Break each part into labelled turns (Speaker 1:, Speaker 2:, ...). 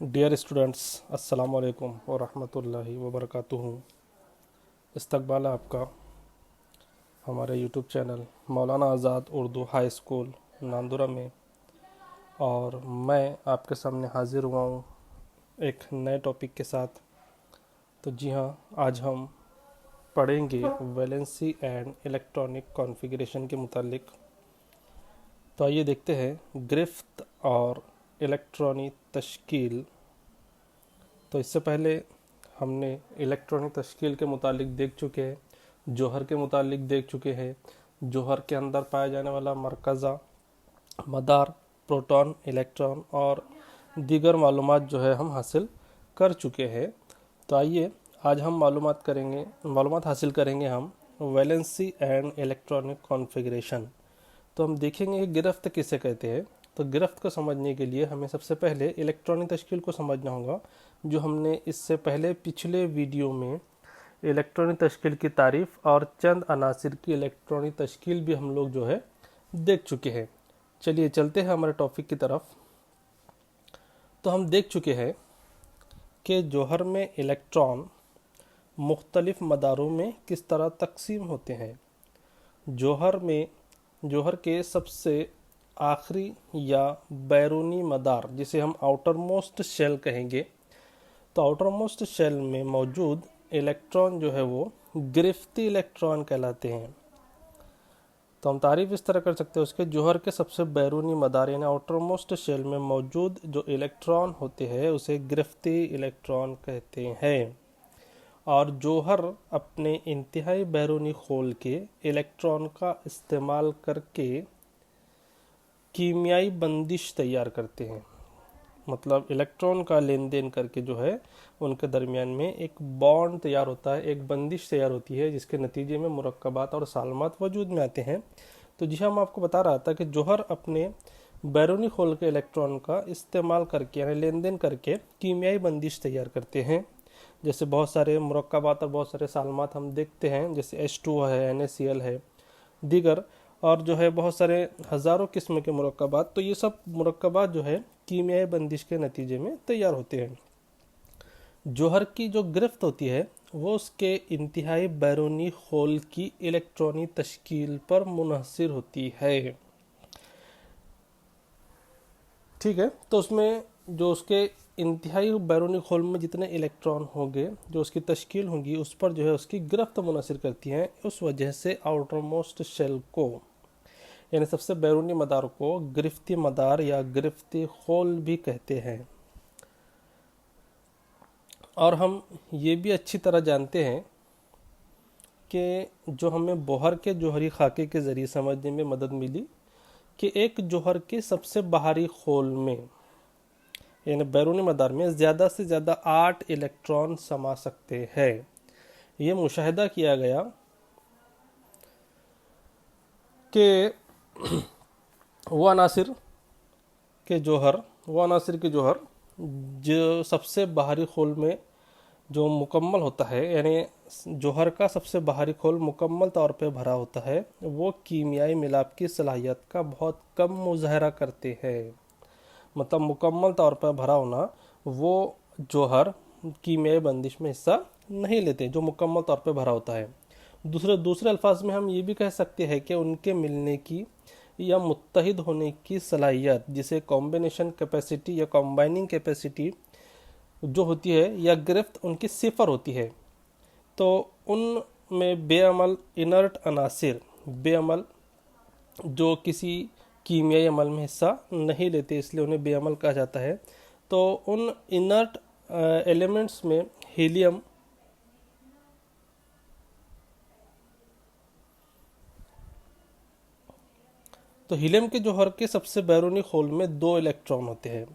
Speaker 1: Dear students, अस्सलाम वालेकुम व रहमतुल्लाहि व बरकातुहू। इस्तकबाल है आपका हमारे यूट्यूब चैनल मौलाना आज़ाद उर्दू हाई स्कूल नांदुरा में। और मैं आपके सामने हाज़िर हुआ हूँ एक नए टॉपिक के साथ। तो जी हाँ, आज हम पढ़ेंगे वैलेंसी एंड इलेक्ट्रॉनिक कॉन्फ़िगरेशन के मुतालिक। तो आइए देखते हैं गिरफ्त और इलेक्ट्रॉनिक तश्कील। तो इससे पहले हमने इलेक्ट्रॉनिक तश्कील के मुतालिक देख चुके हैं, जौहर के मुतालिक देख चुके हैं। जौहर के अंदर पाया जाने वाला मरकज़ा, मदार, प्रोटॉन, इलेक्ट्रॉन और दीगर मालूमात जो है हम हासिल कर चुके हैं। तो आइए आज हम मालूमात हासिल करेंगे हम वैलेंसी एंड इलेक्ट्रॉनिक कॉन्फ़िगरेशन। तो हम देखेंगे कि गिरफ्त किसे कहते हैं। तो गिरफ्त को समझने के लिए हमें सबसे पहले इलेक्ट्रॉनिक तश्कील को समझना होगा, जो हमने इससे पहले पिछले वीडियो में इलेक्ट्रॉनिक तश्कील की तारीफ़ और चंद अनासिर की इलेक्ट्रॉनिक तश्कील भी हम लोग जो है देख चुके हैं। चलिए चलते हैं हमारे टॉपिक की तरफ। तो हम देख चुके हैं कि जौहर में इलेक्ट्रॉन मुख्तलिफ मदारों में किस तरह तकसीम होते हैं। जौहर के सबसे आखिरी या बैरूनी मदार, जिसे हम आउटर मोस्ट शेल कहेंगे, तो आउटर मोस्ट शेल में मौजूद इलेक्ट्रॉन जो है वो गिरफ्ती इलेक्ट्रॉन कहलाते हैं। तो हम तारीफ इस तरह कर सकते हैं उसके, जौहर के सबसे बैरूनी मदार यानी आउटर मोस्ट शेल में मौजूद जो इलेक्ट्रॉन होते हैं उसे गिरफ्ती इलेक्ट्रॉन कहते हैं। और जौहर अपने इंतहाई बैरूनी खोल के इलेक्ट्रॉन का इस्तेमाल करके कीमियाई बंदिश तैयार करते हैं। मतलब इलेक्ट्रॉन का लेन देन करके जो है उनके दरमियान में एक बॉन्ड तैयार होता है, एक बंदिश तैयार होती है, जिसके नतीजे में मुरक्कबात और सालमात वजूद में आते हैं। तो जी हम आपको बता रहा था कि जौहर अपने बैरूनी खोल के इलेक्ट्रॉन का इस्तेमाल करके यानी लेन देन करके कीमियाई बंदिश तैयार करते हैं। जैसे बहुत सारे मुरक्कबात और बहुत सारे सालमात हम देखते हैं, जैसे H2 है, NaCl है, दीगर और जो है बहुत सारे हज़ारों किस्म के मुरक्कबात। तो ये सब मुरक्कबात जो है कीमियाई बंदिश के नतीजे में तैयार होते हैं। जौहर की जो गिरफ्त होती है वो उसके इंतहाई बैरूनी खोल की इलेक्ट्रॉनिक तश्कील पर मुनहसर होती है। ठीक है, तो उसमें जो उसके इंतहाई बैरूनी खोल में जितने इलेक्ट्रॉन होंगे, जो उसकी तश्कील होगी, उस पर जो है उसकी गिरफ्त मुनहसर करती हैं। उस वजह से आउटर मोस्ट शेल को यानी सबसे बैरूनी मदार को गिरफ्ती मदार या गिरफ्ती खोल भी कहते हैं। और हम ये भी अच्छी तरह जानते हैं कि जो हमें बोहर के जौहरी खाके के ज़रिए समझने में मदद मिली कि एक जौहर के सबसे बाहरी खोल में यानी बैरूनी मदार में ज़्यादा से ज़्यादा 8 इलेक्ट्रॉन समा सकते हैं। ये मुशाहिदा किया गया कि वो अनासिर के जौहर जो सबसे बाहरी खोल में जो मुकम्मल होता है, यानी जौहर का सबसे बाहरी खोल मुकम्मल तौर पे भरा होता है, वो कीमियाई मिलाप की सलाहियत का बहुत कम मुजाहरा करते हैं। मतलब मुकम्मल तौर पर भरा होना, वो जौहर कीमियाई बंदिश में हिस्सा नहीं लेते जो मुकम्मल तौर पर भरा होता है। दूसरे अल्फाज में हम ये भी कह सकते हैं कि उनके मिलने की या मुत्तहिद होने की सलाहियत, जिसे कॉम्बिनेशन कैपेसिटी या कॉम्बाइनिंग कैपेसिटी जो होती है, या गिरफ्त उनकी सिफर होती है। तो उनमें बेअमल इनर्ट अनासिर, बेअमल जो किसी कीमियाई अमल में हिस्सा नहीं लेते, इसलिए उन्हें बेअमल कहा जाता है। तो उन इनर्ट एलिमेंट्स में हीलियम, तो हीलियम के जौहर के सबसे बैरूनी खोल में 2 इलेक्ट्रॉन होते हैं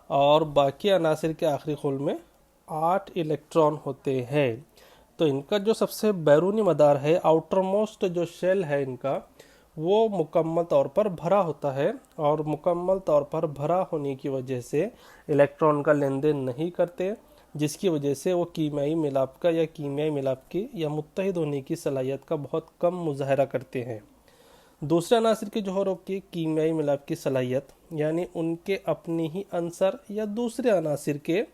Speaker 1: और बाकी अनासिर के आखिरी खोल में 8 इलेक्ट्रॉन होते हैं। तो इनका जो सबसे बैरूनी मदार है, आउटर मोस्ट जो शेल है इनका, वो मुकम्मल तौर पर भरा होता है। और मुकम्मल तौर पर भरा होने की वजह से इलेक्ट्रॉन का लेन देन नहीं करते, जिसकी वजह से वो कीमियाई मिलाप की या मुत्तहिद होने की सलाहियत का बहुत कम मुजाहरा करते हैं। दूसरे अनासिर के जौहरों की कीमियाई मिलाप की सलाहियत यानी उनके अपने ही अंसर या दूसरे अनासिर के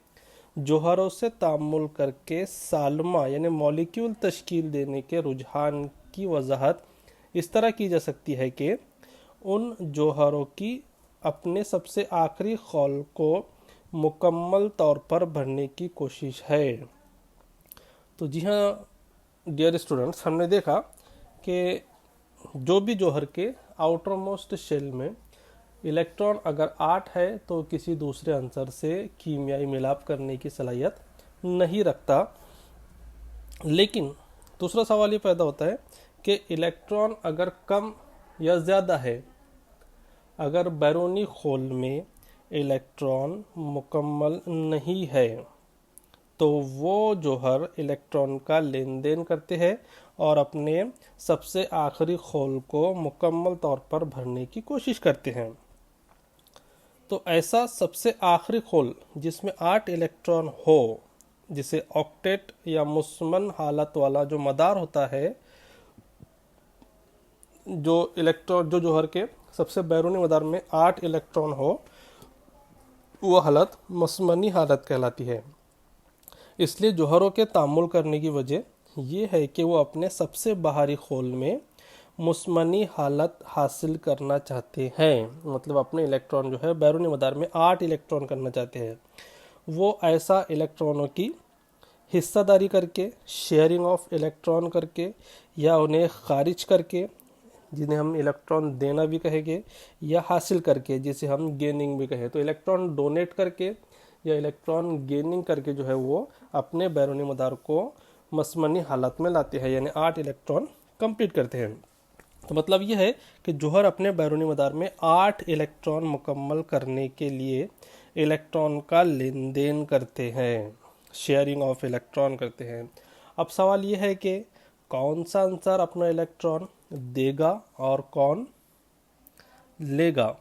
Speaker 1: जौहरों से तामुल करके सालमा यानी मॉलिक्यूल तश्कील देने के रुझान की वजाहत इस तरह की जा सकती है कि उन जौहरों की अपने सबसे आखिरी खौल को मुकम्मल तौर पर भरने की कोशिश है। तो जी हाँ डियर स्टूडेंट्स, हमने देखा कि जो भी जौहर के आउटर मोस्ट शेल में इलेक्ट्रॉन अगर 8 है तो किसी दूसरे आंसर से कीमियाई मिलाप करने की सलाहियत नहीं रखता। लेकिन दूसरा सवाल ये पैदा होता है कि इलेक्ट्रॉन अगर कम या ज़्यादा है, अगर बैरूनी खोल में इलेक्ट्रॉन मुकम्मल नहीं है तो वो जौहर इलेक्ट्रॉन का लेन देन करते हैं और अपने सबसे आखिरी खोल को मुकम्मल तौर पर भरने की कोशिश करते हैं। तो ऐसा सबसे आखिरी खोल जिसमें 8 इलेक्ट्रॉन हो, जिसे ऑक्टेट या मुस्मन हालत वाला जो मदार होता है, जो इलेक्ट्रॉन जो जौहर के सबसे बैरूनी मदार में 8 इलेक्ट्रॉन हो, वो हालत मुस्मनी हालत कहलाती है। इसलिए जौहरों के तामुल करने की वजह ये है कि वो अपने सबसे बाहरी खोल में मुस्मनी हालत हासिल करना चाहते हैं, मतलब अपने इलेक्ट्रॉन जो है बैरूनी मदार में 8 इलेक्ट्रॉन करना चाहते हैं। वो ऐसा इलेक्ट्रॉनों की हिस्सादारी करके, शेयरिंग ऑफ इलेक्ट्रॉन करके, या उन्हें खारिज करके जिन्हें हम इलेक्ट्रॉन देना भी कहेंगे, या हासिल करके जिसे हम गेनिंग भी कहें। तो इलेक्ट्रॉन डोनेट करके या इलेक्ट्रॉन गेनिंग करके जो है वो अपने बैरूनी मदार को मस्मनी हालत में लाते हैं, यानी 8 इलेक्ट्रॉन कंप्लीट करते हैं। तो मतलब ये है कि जौहर अपने बैरूनी मदार में 8 इलेक्ट्रॉन मुकम्मल करने के लिए इलेक्ट्रॉन का लेन देन करते हैं, शेयरिंग ऑफ इलेक्ट्रॉन करते हैं। अब सवाल ये है कि कौन सा आंसर अपना इलेक्ट्रॉन देगा और कौन लेगा।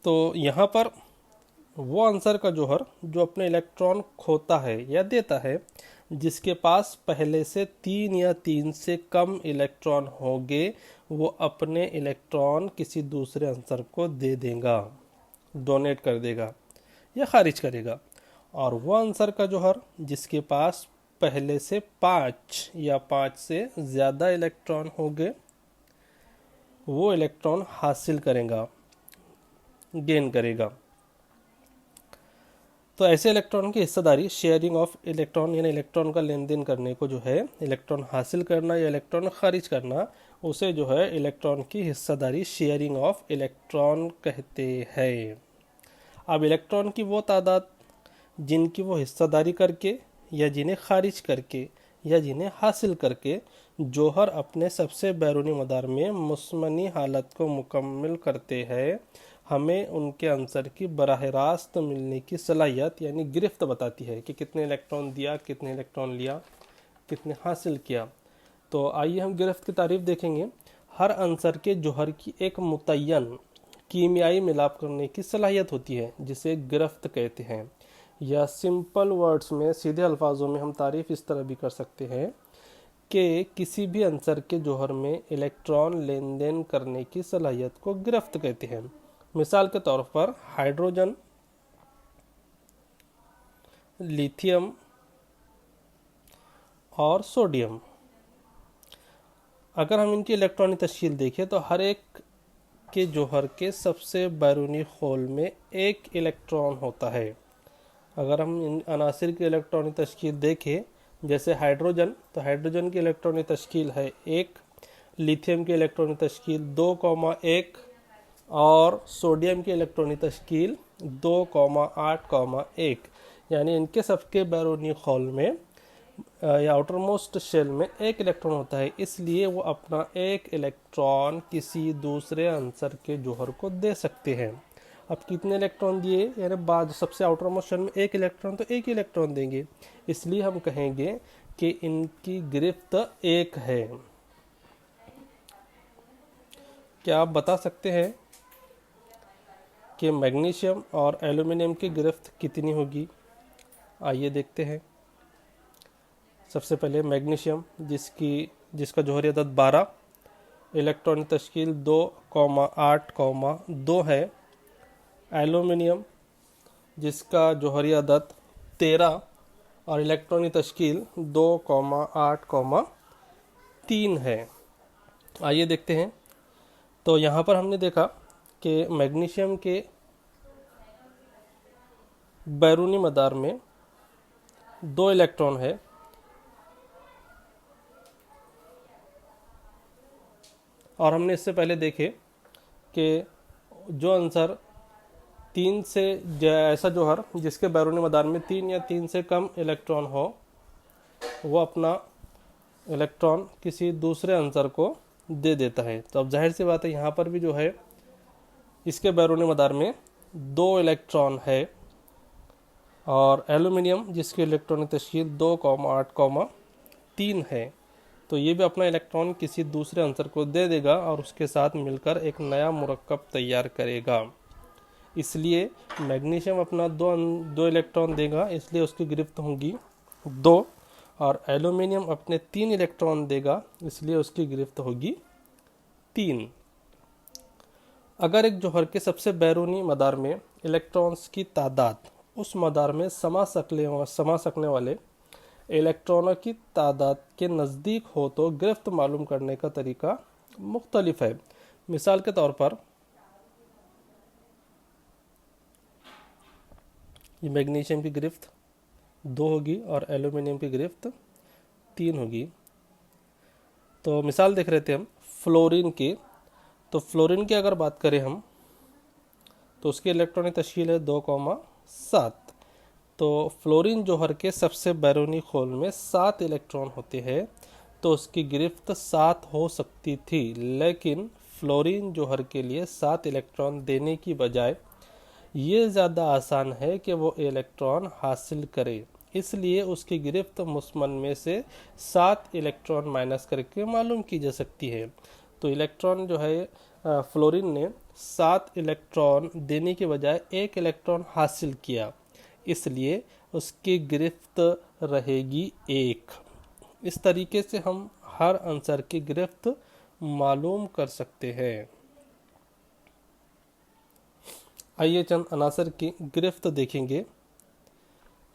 Speaker 1: तो यहाँ पर वो आंसर का जौहर जो अपने इलेक्ट्रॉन खोता है या देता है, जिसके पास पहले से 3 या 3 से कम इलेक्ट्रॉन होंगे, वो अपने इलेक्ट्रॉन किसी दूसरे आंसर को दे देगा, डोनेट कर देगा या खारिज करेगा। और वो आंसर का जौहर जिसके पास पहले से 5 या 5 से ज़्यादा इलेक्ट्रॉन होंगे, वो इलेक्ट्रॉन हासिल करेगा, गेन करेगा। तो ऐसे इलेक्ट्रॉन की हिस्सेदारी, शेयरिंग ऑफ इलेक्ट्रॉन यानी इलेक्ट्रॉन का लेन देन करने को जो है इलेक्ट्रॉन हासिल करना या इलेक्ट्रॉन खारिज करना, उसे जो है इलेक्ट्रॉन की हिस्सेदारी, शेयरिंग ऑफ इलेक्ट्रॉन कहते हैं। अब इलेक्ट्रॉन की वो तादाद जिनकी वो हिस्सेदारी करके या जिन्हें खारिज करके या जिन्हें हासिल करके जौहर अपने सबसे बैरूनी मदार में मुस्मनी हालत को मुकम्मल करते हैं, हमें उनके आंसर की बराह रास्त मिलने की सलाहियत यानी गिरफ्त बताती है कि कितने इलेक्ट्रॉन दिया, कितने इलेक्ट्रॉन लिया, कितने हासिल किया। तो आइए हम गिरफ्त की तारीफ देखेंगे। हर आंसर के जौहर की एक मुतय्यन कीमियाई मिलाप करने की सलाहियत होती है जिसे गिरफ्त कहते हैं, या सिंपल वर्ड्स में, सीधे अल्फाजों में हम तारीफ इस तरह भी कर सकते हैं कि किसी भी आंसर के जौहर में इलेक्ट्रॉन लेन देन करने की सलाहियत को गिरफ्त कहते हैं। मिसाल के तौर पर हाइड्रोजन, लिथियम और सोडियम, अगर हम इनकी इलेक्ट्रॉनिक तश्कील देखें तो हर एक के जौहर के सबसे बैरूनी खोल में एक इलेक्ट्रॉन होता है। अगर हम इन अनासिर की इलेक्ट्रॉनिक तश्कील देखें, जैसे हाइड्रोजन, तो हाइड्रोजन की इलेक्ट्रॉनिक तश्कील है 1, लिथियम की इलेक्ट्रॉनिक तश्कील 2,1 और सोडियम की इलेक्ट्रॉनिक तश्कील 2,8,1, यानी इनके सबके बैरूनी खोल में या आउटर मोस्ट शेल में एक इलेक्ट्रॉन होता है। इसलिए वो अपना एक इलेक्ट्रॉन किसी दूसरे आंसर के जौहर को दे सकते हैं। अब कितने इलेक्ट्रॉन दिए, यानी बाद सबसे आउटर मोस्ट शेल में एक इलेक्ट्रॉन, तो एक इलेक्ट्रॉन देंगे। इसलिए हम कहेंगे कि इनकी गिरफ्त 1 है। क्या आप बता सकते हैं कि मैग्नीशियम और एल्यूमिनियम की गिरफ्त कितनी होगी? आइए देखते हैं। सबसे पहले मैग्नीशियम जिसका जौहरी अदद 12, इलेक्ट्रॉनिक तश्कील 2,8,2 है। एल्यूमिनियम जिसका जौहरी अदद 13 और इलेक्ट्रॉनिक तश्कील 2,8,3 है। आइए देखते हैं। तो यहाँ पर हमने देखा कि मैग्नीशियम के बैरूनी मदार में 2 इलेक्ट्रॉन है और हमने इससे पहले देखे कि जो आंसर 3 से ऐसा जौहर जिसके बैरूनी मदार में 3 या 3 से कम इलेक्ट्रॉन हो, वो अपना इलेक्ट्रॉन किसी दूसरे आंसर को दे देता है। तो अब जाहिर सी बात है यहाँ पर भी जो है इसके बैरूनी मदार में 2 इलेक्ट्रॉन है और एल्यूमिनियम जिसकी इलेक्ट्रॉनिक तश्कील 2,8,3 है, तो ये भी अपना इलेक्ट्रॉन किसी दूसरे आंसर को दे देगा और उसके साथ मिलकर एक नया मुरक्कब तैयार करेगा। इसलिए मैग्नीशियम अपना दो इलेक्ट्रॉन देगा, इसलिए उसकी गिरफ्त होगी 2 और एल्यूमिनियम अपने 3 इलेक्ट्रॉन देगा, इसलिए उसकी गिरफ्त होगी 3। अगर एक जौहर के सबसे बैरूनी मदार में इलेक्ट्रॉन्स की तादाद उस मदार में समा सकने वाले इलेक्ट्रॉनों की तादाद के नज़दीक हो तो गिरफ्त मालूम करने का तरीका मुख्तलिफ है। मिसाल के तौर पर ये मैग्नीशियम की गिरफ्त 2 होगी और एल्यूमिनियम की गिरफ्त 3 होगी। तो मिसाल देख रहे थे हम फ्लोरीन की। तो फ्लोरीन की अगर बात करें हम तो उसकी इलेक्ट्रॉनिक तश्कील है 2,7। तो फ्लोरीन जौहर के सबसे बैरूनी खोल में 7 इलेक्ट्रॉन होते हैं, तो उसकी गिरफ्त 7 हो सकती थी, लेकिन फ्लोरीन जौहर के लिए 7 इलेक्ट्रॉन देने की बजाय ये ज़्यादा आसान है कि वो इलेक्ट्रॉन हासिल करे, इसलिए उसकी गिरफ्त मुस्मन में से 7 इलेक्ट्रॉन माइनस करके मालूम की जा सकती है। तो इलेक्ट्रॉन जो है फ्लोरीन ने 7 इलेक्ट्रॉन देने के बजाय 1 इलेक्ट्रॉन हासिल किया, इसलिए उसकी गिरफ्त रहेगी 1। इस तरीके से हम हर आंसर की गिरफ्त मालूम कर सकते हैं। आइए चंद अनासर की गिरफ्त देखेंगे।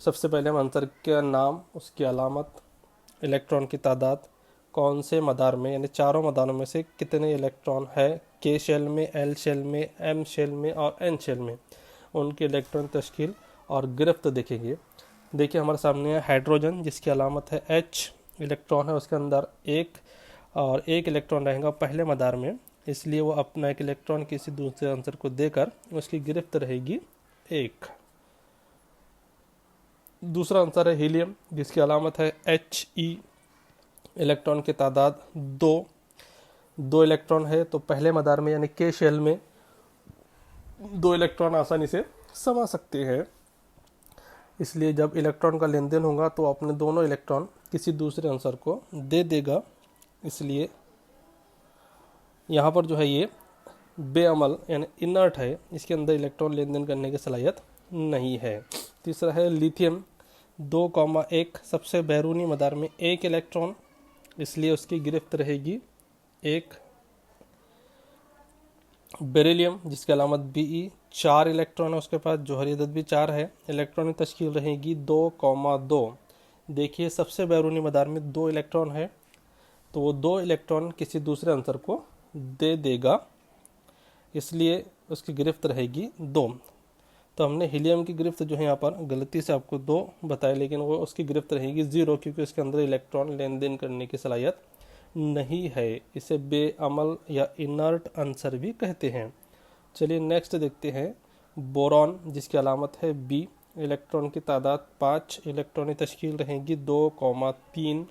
Speaker 1: सबसे पहले हम आंसर का नाम, उसकी अलामत, इलेक्ट्रॉन की तादाद, कौन से मदार में यानी चारों मदारों में से कितने इलेक्ट्रॉन है, के शेल में, एल शेल में, एम शेल में और एन शेल में, उनकी इलेक्ट्रॉन तश्कील और गिरफ्त देखेंगे। देखिए हमारे सामने है हाइड्रोजन जिसकी अलामत है H, इलेक्ट्रॉन है उसके अंदर 1 और 1 इलेक्ट्रॉन रहेगा पहले मदार में, इसलिए वो अपना 1 इलेक्ट्रॉन किसी दूसरे आंसर को देकर उसकी गिरफ्त रहेगी 1। दूसरा आंसर है हीलियम जिसकी अलामत है He, इलेक्ट्रॉन की तादाद 2 इलेक्ट्रॉन है, तो पहले मदार में यानी के शेल में 2 इलेक्ट्रॉन आसानी से समा सकते हैं, इसलिए जब इलेक्ट्रॉन का लेन देन होगा तो अपने दोनों इलेक्ट्रॉन किसी दूसरे आंसर को दे देगा, इसलिए यहाँ पर जो है ये बेअमल यानी इनर्ट है, इसके अंदर इलेक्ट्रॉन लेन देन करने की सलाहियत नहीं है। तीसरा है लिथियम 2,1, सबसे बैरूनी मदार में 1 इलेक्ट्रॉन, इसलिए उसकी गिरफ्त रहेगी 1। बेरिलियम जिसकी अलामत Be, 4 इलेक्ट्रॉन है उसके पास, जौहरी अदद भी 4 है, इलेक्ट्रॉनिक तश्कील रहेगी 2,2। देखिए सबसे बैरूनी मदार में 2 इलेक्ट्रॉन है, तो वो 2 इलेक्ट्रॉन किसी दूसरे आंसर को दे देगा, इसलिए उसकी गिरफ्त रहेगी 2। तो हमने हीलियम की गिरफ्त जो है यहाँ पर गलती से आपको 2 बताया, लेकिन वो उसकी गिरफ्त रहेगी 0 क्योंकि उसके अंदर इलेक्ट्रॉन लेन देन करने की सलाहियत नहीं है। इसे बेअमल या इनर्ट आंसर भी कहते हैं। चलिए नेक्स्ट देखते हैं बोरॉन जिसकी अलामत है B, इलेक्ट्रॉन की तादाद 5, इलेक्ट्रॉनिक तश्कील रहेगी 2,3,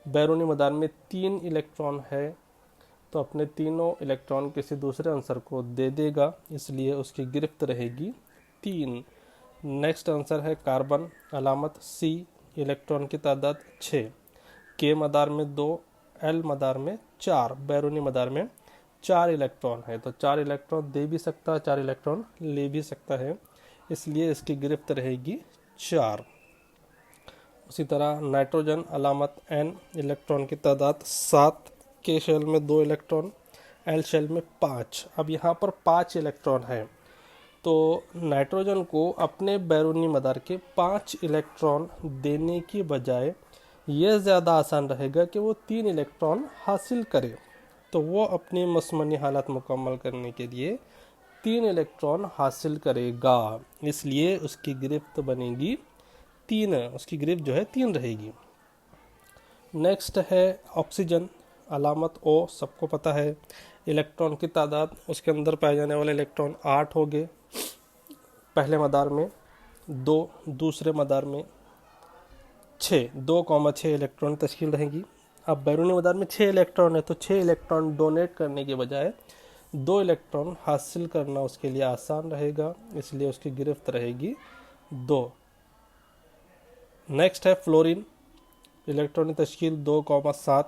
Speaker 1: बैरूनी मदार में 3 इलेक्ट्रॉन है, तो अपने तीनों इलेक्ट्रॉन किसी दूसरे आंसर को दे देगा, इसलिए उसकी गिरफ्त रहेगी 3। नेक्स्ट आंसर है कार्बन, अलामत C, इलेक्ट्रॉन की तादाद 6, के मदार में 2, एल मदार में 4, बैरूनी मदार में 4 इलेक्ट्रॉन है, तो 4 इलेक्ट्रॉन दे भी सकता है, 4 इलेक्ट्रॉन ले भी सकता है, इसलिए इसकी गिरफ्त रहेगी 4। उसी तरह नाइट्रोजन, अलामत N, इलेक्ट्रॉन की तादाद 7, के शेल में 2 इलेक्ट्रॉन, एल शेल में 5। अब यहाँ पर 5 इलेक्ट्रॉन है, तो नाइट्रोजन को अपने बैरूनी मदार के 5 इलेक्ट्रॉन देने की बजाय यह ज़्यादा आसान रहेगा कि वो 3 इलेक्ट्रॉन हासिल करे। तो वो अपनी मसमनी हालत मुकम्मल करने के लिए 3 इलेक्ट्रॉन हासिल करेगा, इसलिए उसकी गिरफ्त बनेगी 3, उसकी गिरफ्त जो है 3 रहेगी। नेक्स्ट है ऑक्सीजन, अलामत ओ, सबको पता है। इलेक्ट्रॉन की तादाद, उसके अंदर पाए जाने वाले इलेक्ट्रॉन 8 हो गए, पहले मदार में 2, दूसरे मदार में 6, 2,6 इलेक्ट्रॉन तश्कील रहेगी। अब बैरूनी मदार में 6 इलेक्ट्रॉन है, तो 6 इलेक्ट्रॉन डोनेट करने के बजाय 2 इलेक्ट्रॉन हासिल करना उसके लिए आसान रहेगा, इसलिए उसकी गिरफ्त रहेगी 2। नेक्स्ट है फ्लोरीन, इलेक्ट्रॉन तश्कील 2,7।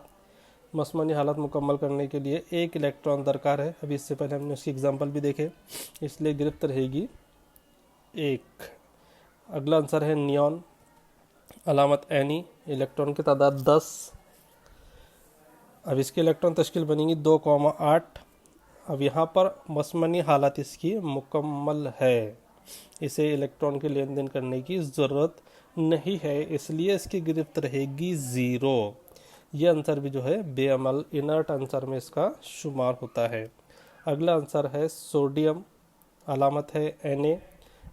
Speaker 1: मसमनी हालत मुकम्मल करने के लिए 1 इलेक्ट्रॉन दरकार है, अभी इससे पहले हमने उसकी एग्जांपल भी देखे, इसलिए गिरफ्त रहेगी 1। अगला आंसर है नियॉन, अलामत एनी, इलेक्ट्रॉन की तादाद 10। अब इसकी इलेक्ट्रॉन तश्कील बनेगी 2,8। अब यहाँ पर मसमनी हालत इसकी मुकम्मल है, इसे इलेक्ट्रॉन के लेन देन करने की ज़रूरत नहीं है, इसलिए इसकी गिरफ्त रहेगी 0। यह आंसर भी जो है बेअमल इनर्ट आंसर में इसका शुमार होता है। अगला आंसर है सोडियम, अलामत है Na,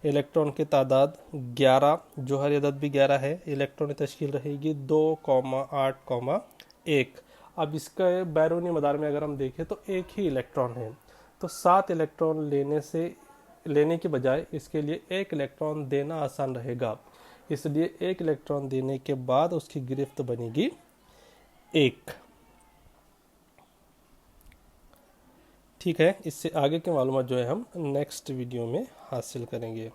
Speaker 1: इलेक्ट्रॉन की तादाद 11, जोहरी अदद भी 11 है, इलेक्ट्रॉन की तश्कील रहेगी 2,8,1। अब इसका बैरूनी मदार में अगर हम देखें तो एक ही इलेक्ट्रॉन है, तो 7 इलेक्ट्रॉन लेने के बजाय इसके लिए 1 इलेक्ट्रॉन देना आसान रहेगा, इसलिए 1 इलेक्ट्रॉन देने के बाद उसकी गिरफ्त बनेगी 1। ठीक है, इससे आगे की मालूमात जो है हम नेक्स्ट वीडियो में हासिल करेंगे।